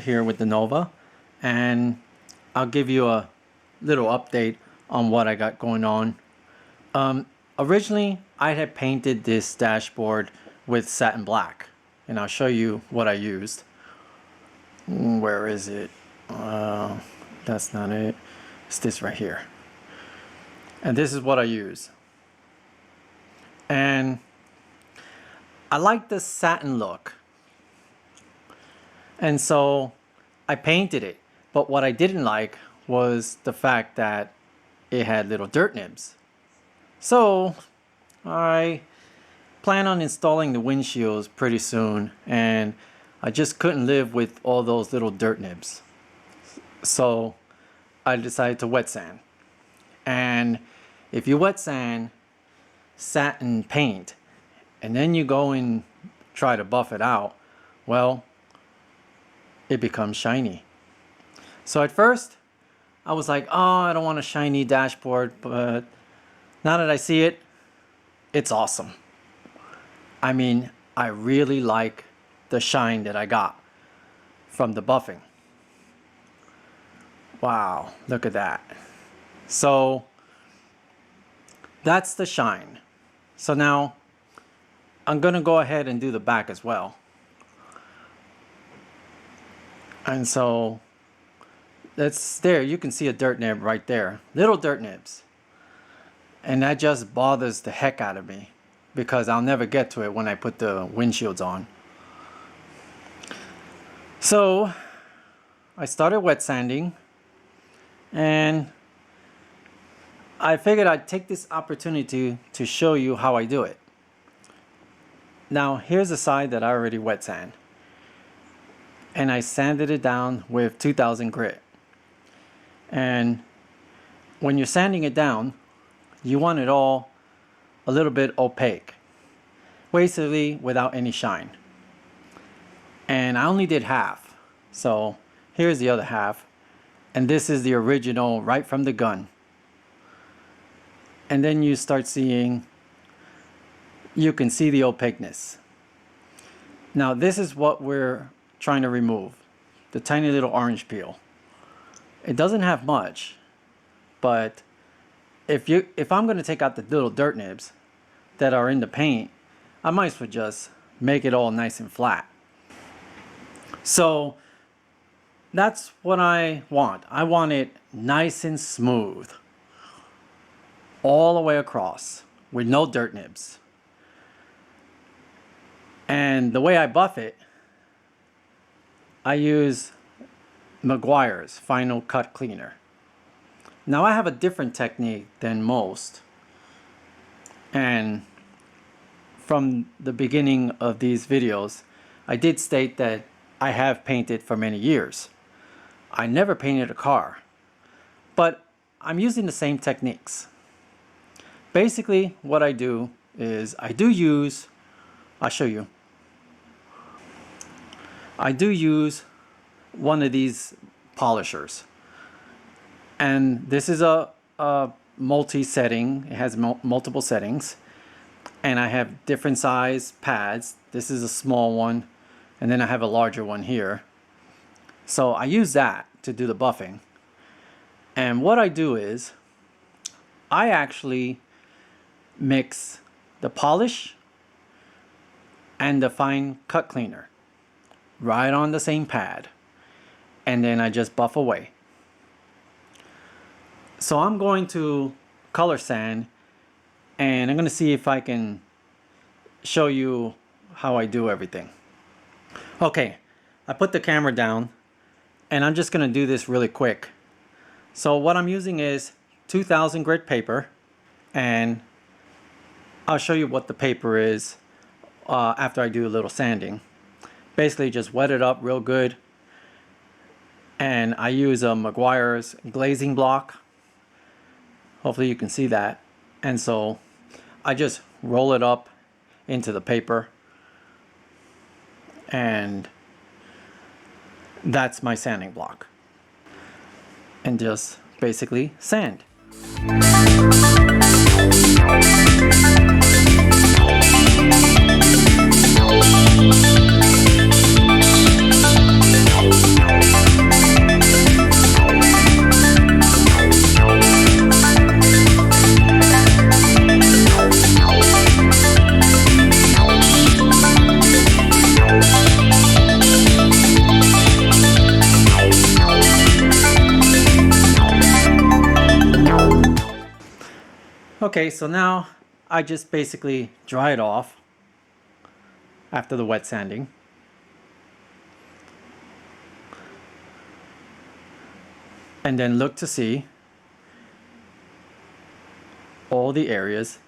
here with the Nova, and I'll give you a little update on what I got going on. Originally I had painted this dashboard with satin black, and I'll show you what I used. Where is it? That's not it. It's this right here. And this is what I use. And I like the satin look. And so I painted it. But what I didn't like was the fact that it had little dirt nibs. So I plan on installing the windshields pretty soon, and I just couldn't live with all those little dirt nibs. So I decided to wet sand. And if you wet sand satin paint and then you go and try to buff it out, well, it becomes shiny. So at first I was like, oh, I don't want a shiny dashboard, but now that I see it, it's awesome. I mean, I really like the shine that I got from the buffing. Wow, look at that. So that's the shine. So now I'm gonna go ahead and do the back as well. And so that's there. You can see a dirt nib right there, little dirt nibs. And that just bothers the heck out of me because I'll never get to it when I put the windshields on. So I started wet sanding, and I figured I'd take this opportunity to show you how I do it. Now here's the side that I already wet sand, and I sanded it down with 2000 grit. And when you're sanding it down, you want it all a little bit opaque, basically without any shine. And I only did half, so here's the other half, and this is the original right from the gun. And then you start seeing, you can see the opaqueness. Now this is what we're trying to remove, the tiny little orange peel. It doesn't have much, but if I'm going to take out the little dirt nibs that are in the paint, I might as well just make it all nice and flat. So that's what I want. I want it nice and smooth all the way across with no dirt nibs. And the way I buff it, I use Meguiar's Final Cut Cleaner. Now I have a different technique than most, and from the beginning of these videos I did state that I have painted for many years. I never painted a car, but I'm using the same techniques. Basically what I do is I do use one of these polishers. And this is a multi-setting. It has multiple settings, and I have different size pads. This is a small one, and then I have a larger one here. So I use that to do the buffing. And what I do is I actually mix the polish and the fine cut cleaner right on the same pad, and then I just buff away. So I'm going to color sand, and I'm going to see if I can show you how I do everything. Okay, I put the camera down, and I'm just going to do this really quick. So what I'm using is 2000 grit paper, and I'll show you what the paper is after I do a little sanding. Basically just wet it up real good, and I use a Meguiar's glazing block. Hopefully you can see that. And so I just roll it up into the paper, and that's my sanding block. And just basically sand. Okay, so now I just basically dry it off after the wet sanding. And then look to see all the areas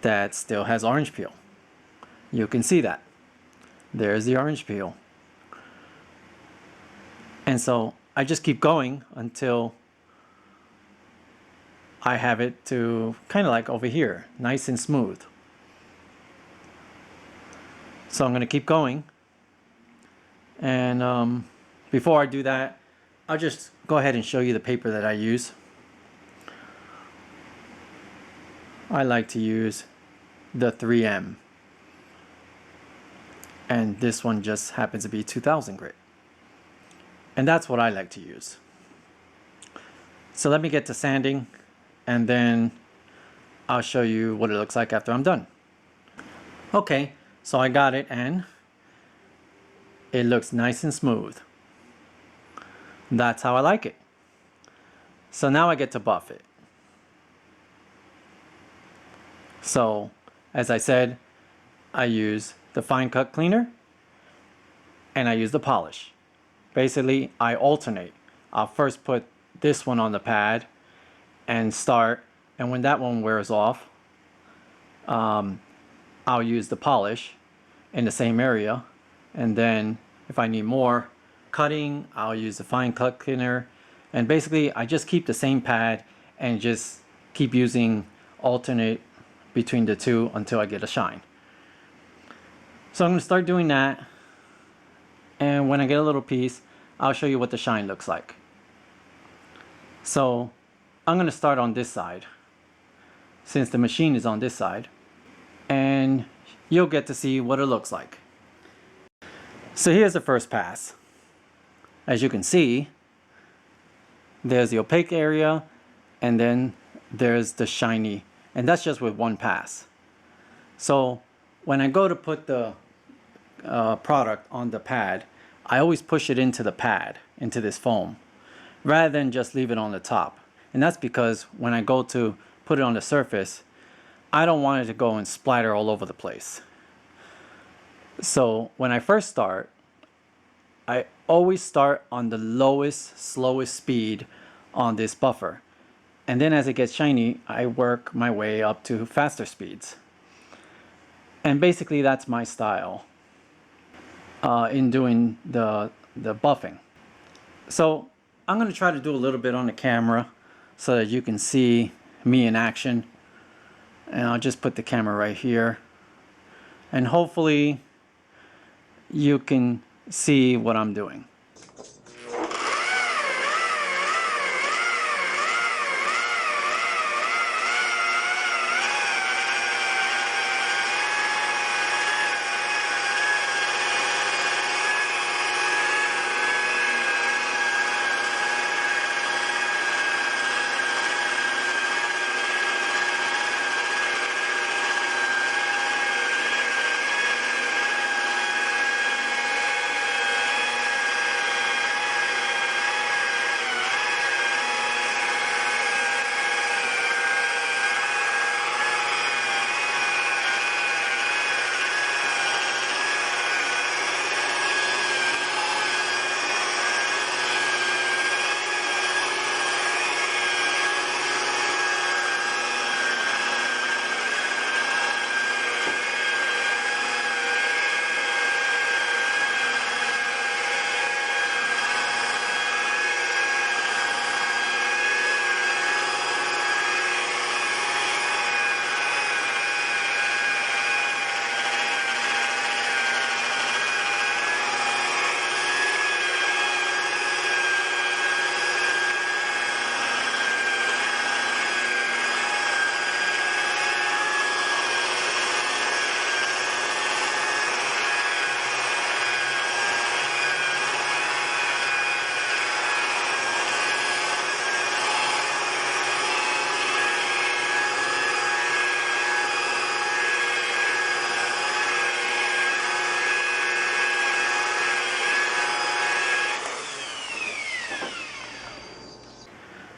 that still has orange peel. You can see that. There's the orange peel. And so I just keep going until I have it to kind of like over here, nice and smooth. So I'm going to keep going. And before I do that, I'll just go ahead and show you the paper that I use. I like to use the 3M. And this one just happens to be 2000 grit. And that's what I like to use. So let me get to sanding, and then I'll show you what it looks like after I'm done. Okay, so I got it, and it looks nice and smooth. That's how I like it. So now I get to buff it. So, as I said, I use the fine cut cleaner and I use the polish. Basically, I alternate. I'll first put this one on the pad and start, and when that one wears off, I'll use the polish in the same area, and then if I need more cutting, I'll use the fine cut cleaner. And basically I just keep the same pad and just keep using alternate between the two until I get a shine. So I'm going to start doing that, and when I get a little piece, I'll show you what the shine looks like. So I'm going to start on this side since the machine is on this side, and you'll get to see what it looks like. So here's the first pass. As you can see, there's the opaque area, and then there's the shiny, and that's just with one pass. So when I go to put the product on the pad, I always push it into the pad, into this foam, rather than just leave it on the top. And that's because when I go to put it on the surface, I don't want it to go and splatter all over the place. So when I first start, I always start on the lowest, slowest speed on this buffer. And then as it gets shiny, I work my way up to faster speeds. And basically that's my style in doing the buffing. So I'm going to try to do a little bit on the camera so that you can see me in action. And I'll just put the camera right here. And hopefully you can see what I'm doing.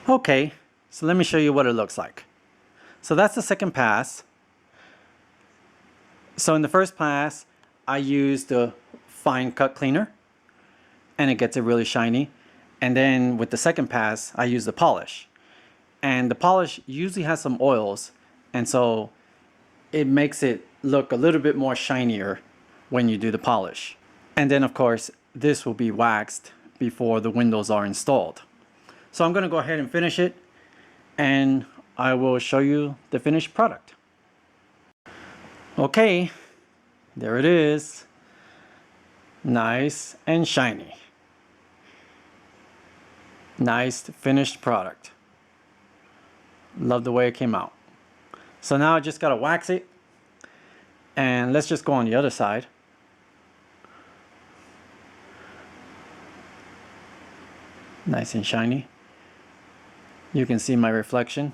Okay, so let me show you what it looks like. So that's the second pass. So in the first pass, I use the fine cut cleaner and it gets it really shiny. And then with the second pass, I use the polish. And the polish usually has some oils, and so it makes it look a little bit more shinier when you do the polish. And then of course, this will be waxed before the windows are installed. So I'm going to go ahead and finish it, and I will show you the finished product. Okay, there it is. Nice and shiny. Nice finished product. Love the way it came out. So now I just gotta wax it, and let's just go on the other side. Nice and shiny. You can see my reflection,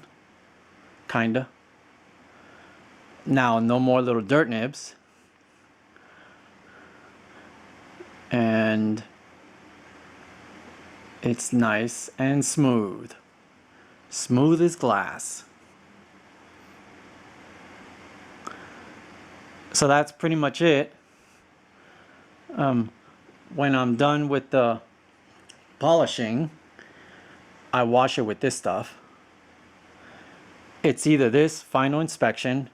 kinda. Now no more little dirt nibs. And it's nice and smooth. Smooth as glass. So that's pretty much it. When I'm done with the polishing, I wash it with this stuff. It's either this final inspection,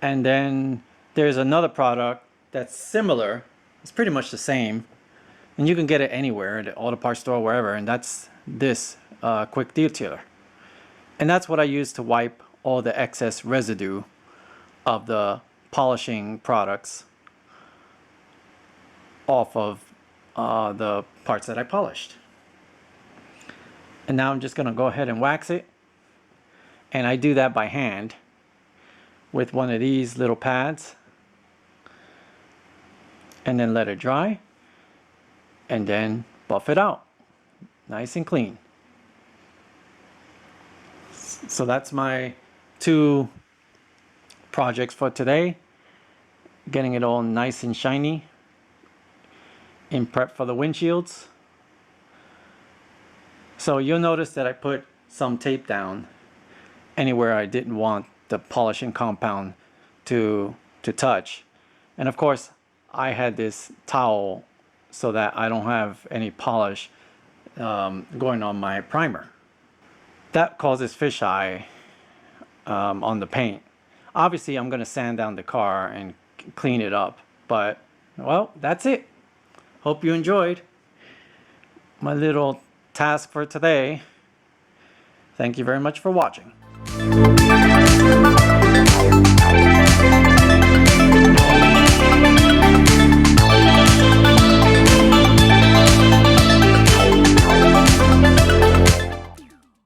and then there's another product that's similar. It's pretty much the same, and you can get it anywhere, at the auto parts store, wherever, and that's this quick detailer. And that's what I use to wipe all the excess residue of the polishing products off of the parts that I polished. And now I'm just going to go ahead and wax it. And I do that by hand with one of these little pads. And then let it dry. And then buff it out. Nice and clean. So that's my 2 projects for today. Getting it all nice and shiny in prep for the windshields. So you'll notice that I put some tape down anywhere I didn't want the polishing compound to touch. And of course, I had this towel so that I don't have any polish going on my primer. That causes fisheye on the paint. Obviously, I'm going to sand down the car and clean it up. But, well, that's it. Hope you enjoyed my little task for today. Thank you very much for watching.